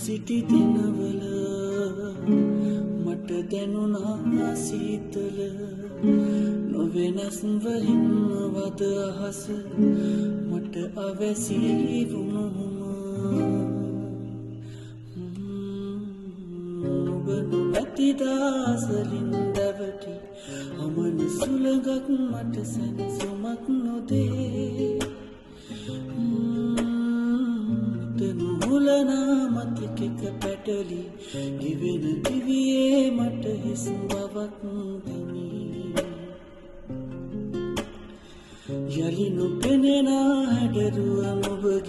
සිටි දිනවල මට දැනුණා සීතල නොවෙනස්ව හින්වද අහස මට අවැසි වුණුම ඔබ නොමැති දාසලින් දැවටි අමන සුළඟක් මට සැනසුමක් නොදේ නුහුලනා මතකෙක පැටලි ඉවෙන දිවියේ මට හිස් බවක් දැනී යලි නොපෙනෙන හැඩරුව ඔබගේ